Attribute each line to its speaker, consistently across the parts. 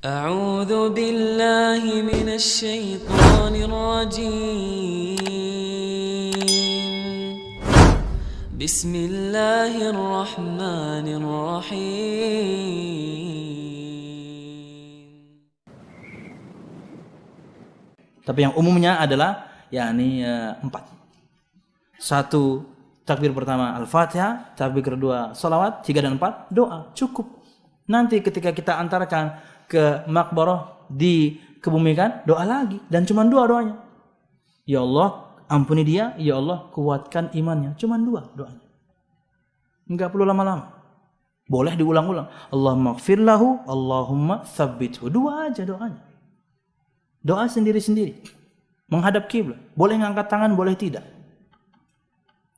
Speaker 1: أعوذ بالله من الشيطان الرجيم بسم الله الرحمن الرحيم.
Speaker 2: Tapi yang umumnya adalah yakni 4. 1 takbir pertama Al-Fatihah, takbir kedua salawat, 3 dan 4 doa, cukup. Nanti ketika kita antarkan ke makbarah dikebumikan, doa lagi dan cuma 2 doanya. Ya Allah, ampuni dia, ya Allah, kuatkan imannya. Cuma 2 doanya. Enggak perlu lama-lama. Boleh diulang-ulang. Allahumma ighfir lahu, Allahumma tsabbithu. 2 aja doanya. Doa sendiri-sendiri. Menghadap kiblat. Boleh ngangkat tangan, boleh tidak.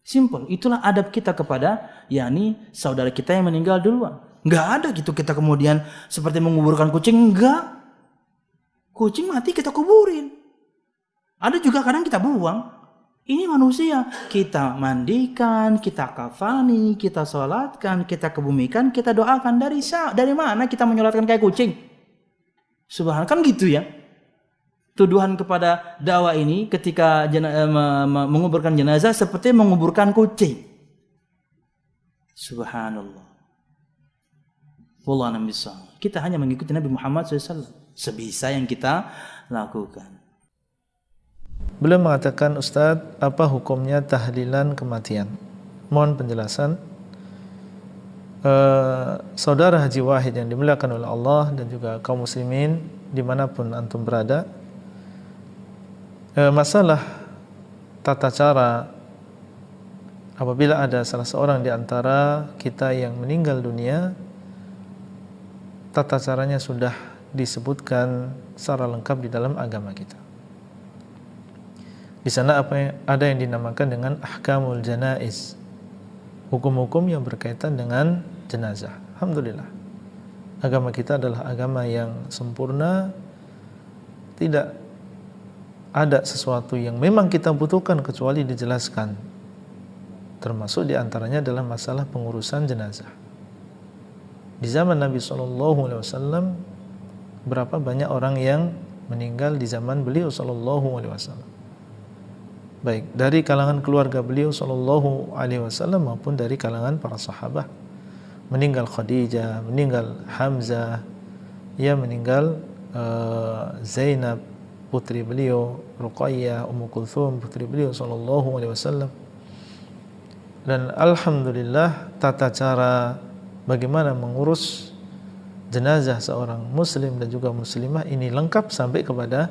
Speaker 2: Simple. Itulah adab kita kepada yakni saudara kita yang meninggal duluan. Enggak ada gitu kita kemudian seperti menguburkan kucing. Enggak. Kucing mati kita kuburin. Ada juga kadang kita buang. Ini manusia. Kita mandikan, kita kafani, kita sholatkan, kita kebumikan, kita doakan. Dari mana kita menyolatkan kayak kucing? Subhanallah, kan gitu ya. Tuduhan kepada dakwah ini ketika menguburkan jenazah seperti menguburkan kucing. Subhanallah. Wallahu a'lam bishawab. Kita hanya mengikuti Nabi Muhammad SAW sebisa yang kita lakukan.
Speaker 3: Beliau mengatakan, Ustadz, apa hukumnya tahlilan kematian? Mohon penjelasan. Saudara Haji Wahid yang dimuliakan oleh Allah dan juga kaum muslimin dimanapun antum berada, masalah tata cara apabila ada salah seorang di antara kita yang meninggal dunia, tata caranya sudah disebutkan secara lengkap di dalam agama kita. Di sana ada yang dinamakan dengan ahkamul janaiz, hukum-hukum yang berkaitan dengan jenazah. Alhamdulillah, agama kita adalah agama yang sempurna, tidak ada sesuatu yang memang kita butuhkan kecuali dijelaskan. Termasuk diantaranya adalah masalah pengurusan jenazah. Di zaman Nabi SAW, berapa banyak orang yang meninggal di zaman beliau SAW. Baik dari kalangan keluarga beliau SAW maupun dari kalangan para sahabat. Meninggal Khadijah, meninggal Hamzah, ya meninggal Zainab putri beliau, Ruqayyah, Ummu Kulthum putri beliau SAW. Dan alhamdulillah tata cara bagaimana mengurus jenazah seorang muslim dan juga muslimah ini lengkap sampai kepada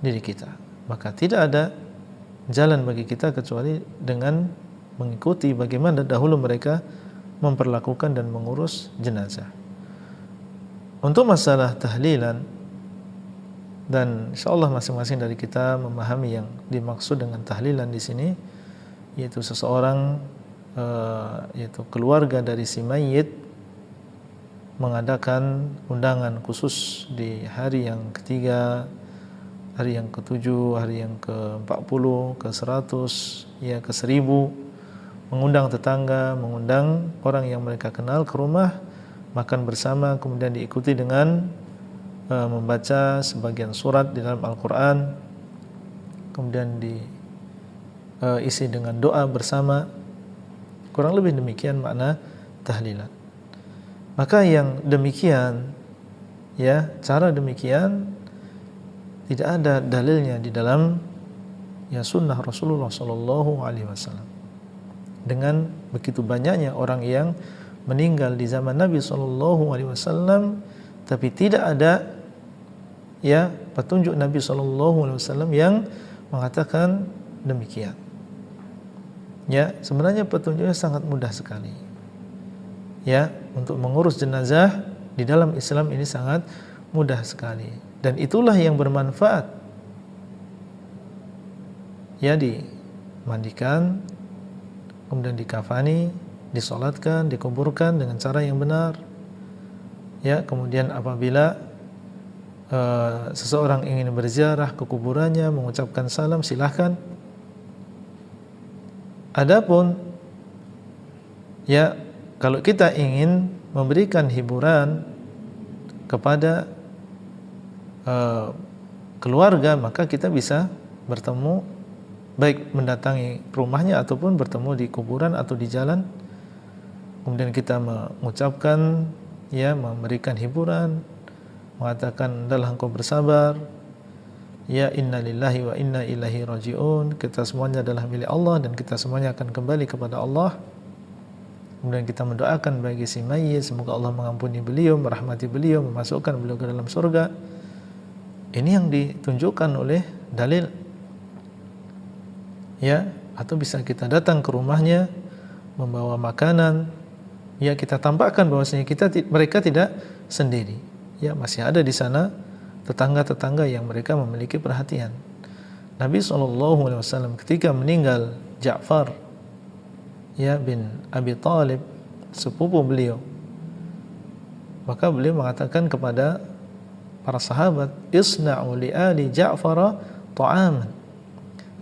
Speaker 3: diri kita. Maka tidak ada jalan bagi kita kecuali dengan mengikuti bagaimana dahulu mereka memperlakukan dan mengurus jenazah. Untuk masalah tahlilan, dan insyaallah masing-masing dari kita memahami yang dimaksud dengan tahlilan di sini, yaitu seseorang, yaitu keluarga dari si mayit mengadakan undangan khusus di hari yang ketiga, hari yang ke-7, hari yang ke-40, ke-100, ya ke-1000, mengundang tetangga, mengundang orang yang mereka kenal ke rumah, makan bersama, kemudian diikuti dengan membaca sebagian surat di dalam Al-Quran, kemudian diisi dengan doa bersama. Kurang lebih demikian makna tahlilan. Maka yang demikian, ya cara demikian tidak ada dalilnya di dalam ya sunnah Rasulullah SAW. Dengan begitu banyaknya orang yang meninggal di zaman Nabi SAW, tapi tidak ada ya petunjuk Nabi SAW yang mengatakan demikian. Ya sebenarnya petunjuknya sangat mudah sekali. Ya untuk mengurus jenazah di dalam Islam ini sangat mudah sekali. Dan itulah yang bermanfaat. Ya dimandikan, kemudian dikafani, disolatkan, dikuburkan dengan cara yang benar. Ya kemudian apabila seseorang ingin berziarah ke kuburannya, mengucapkan salam, silahkan. Adapun ya kalau kita ingin memberikan hiburan kepada keluarga, maka kita bisa bertemu, baik mendatangi rumahnya ataupun bertemu di kuburan atau di jalan. Kemudian kita mengucapkan, ya, memberikan hiburan, mengatakan adalah engkau bersabar, ya, inna lillahi wa inna ilaihi rajiun, kita semuanya adalah milik Allah dan kita semuanya akan kembali kepada Allah. Kemudian kita mendoakan bagi si mayit, semoga Allah mengampuni beliau, merahmati beliau, memasukkan beliau ke dalam surga. Ini yang ditunjukkan oleh dalil, ya. Atau bisa kita datang ke rumahnya membawa makanan, ya, kita tampakkan bahwasanya mereka tidak sendiri, ya, masih ada di sana tetangga-tetangga yang mereka memiliki perhatian. Nabi SAW ketika meninggal Ja'far, ya, bin Abi Thalib, sepupu beliau, maka beliau mengatakan kepada para sahabat, isna'u li ali Ja'far ta'aman,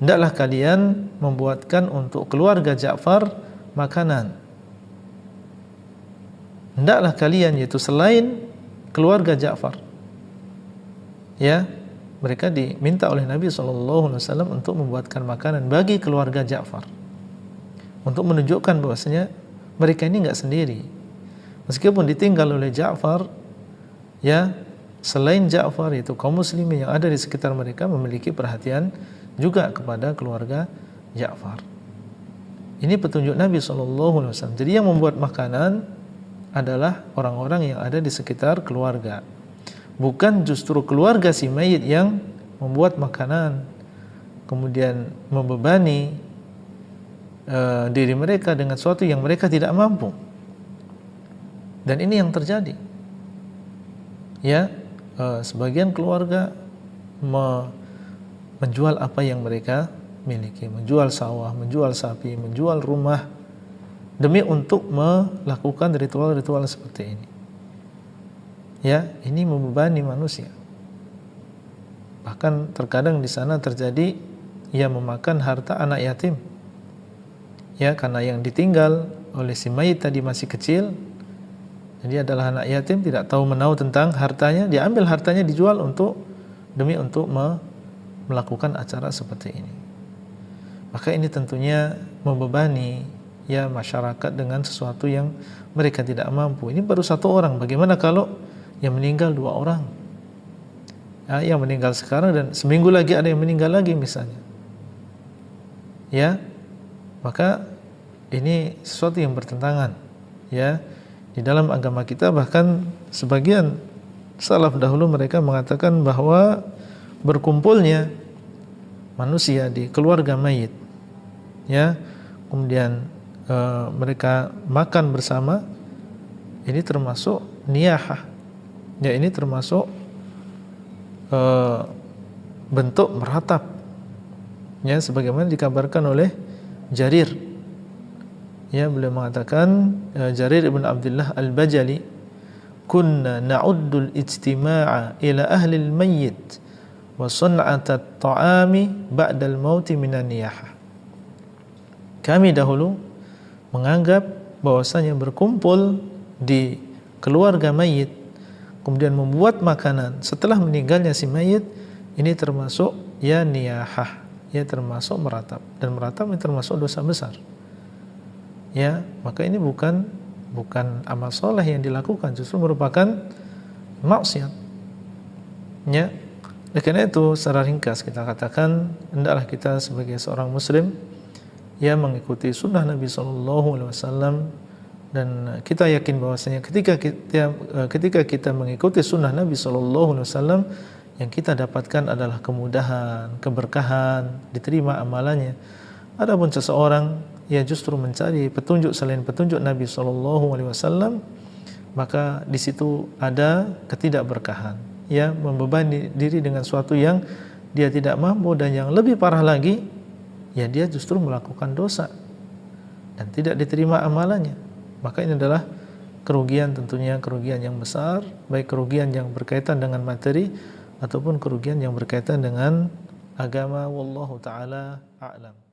Speaker 3: hendaklah kalian membuatkan untuk keluarga Ja'far makanan. Hendaklah kalian, yaitu selain keluarga Ja'far, ya, mereka diminta oleh Nabi SAW untuk membuatkan makanan bagi keluarga Ja'far, untuk menunjukkan bahwasanya mereka ini enggak sendiri. Meskipun ditinggal oleh Ja'far, ya, selain Ja'far itu kaum muslimin yang ada di sekitar mereka memiliki perhatian juga kepada keluarga Ja'far. Ini petunjuk Nabi SAW. Jadi yang membuat makanan adalah orang-orang yang ada di sekitar keluarga, bukan justru keluarga si mayit yang membuat makanan kemudian membebani diri mereka dengan sesuatu yang mereka tidak mampu. Dan ini yang terjadi, ya. Sebagian keluarga menjual apa yang mereka miliki, menjual sawah, menjual sapi, menjual rumah, demi untuk melakukan ritual-ritual seperti ini, ya. Ini membebani manusia. Bahkan terkadang di sana terjadi, ya, memakan harta anak yatim, ya, karena yang ditinggal oleh si mayit tadi masih kecil, jadi adalah anak yatim, tidak tahu menahu tentang hartanya, diambil hartanya, dijual demi untuk melakukan acara seperti ini. Maka ini tentunya membebani, ya, masyarakat dengan sesuatu yang mereka tidak mampu. Ini baru satu orang, bagaimana kalau yang meninggal 2 orang, ya, yang meninggal sekarang dan seminggu lagi ada yang meninggal lagi misalnya, ya. Maka ini sesuatu yang bertentangan, ya, di dalam agama kita. Bahkan sebagian salaf dahulu mereka mengatakan bahwa berkumpulnya manusia di keluarga mayit, ya, kemudian mereka makan bersama, ini termasuk niyahah, ya, ini termasuk bentuk meratap, ya, sebagaimana dikabarkan oleh Jarir, ya, beliau mengatakan, Jarir ibn Abdullah al-Bajali, kunna na'uddul ijtima'a ila ahli al-mayyit wa sun'ata at-ta'ami ba'dal mauti minan niyahah. Kami dahulu menganggap bahwasanya berkumpul di keluarga mayit kemudian membuat makanan setelah meninggalnya si mayit, ini termasuk, ya, niyahah, ya, termasuk meratap, dan meratap ini termasuk dosa besar, ya. Maka ini bukan amal soleh yang dilakukan, justru merupakan maksiat, ya. Oleh karena itu, secara ringkas kita katakan, hendaklah kita sebagai seorang muslim, ya, mengikuti sunnah Nabi SAW, dan kita yakin bahwasanya ketika kita mengikuti sunnah Nabi SAW, yang kita dapatkan adalah kemudahan, keberkahan, diterima amalannya. Adapun seseorang yang justru mencari petunjuk selain petunjuk Nabi SAW, maka di situ ada ketidakberkahan, ya, membebani diri dengan sesuatu yang dia tidak mampu, dan yang lebih parah lagi, ya, dia justru melakukan dosa dan tidak diterima amalannya. Maka ini adalah kerugian, tentunya kerugian yang besar, baik kerugian yang berkaitan dengan materi ataupun kerugian yang berkaitan dengan agama. Wallahu ta'ala a'lam.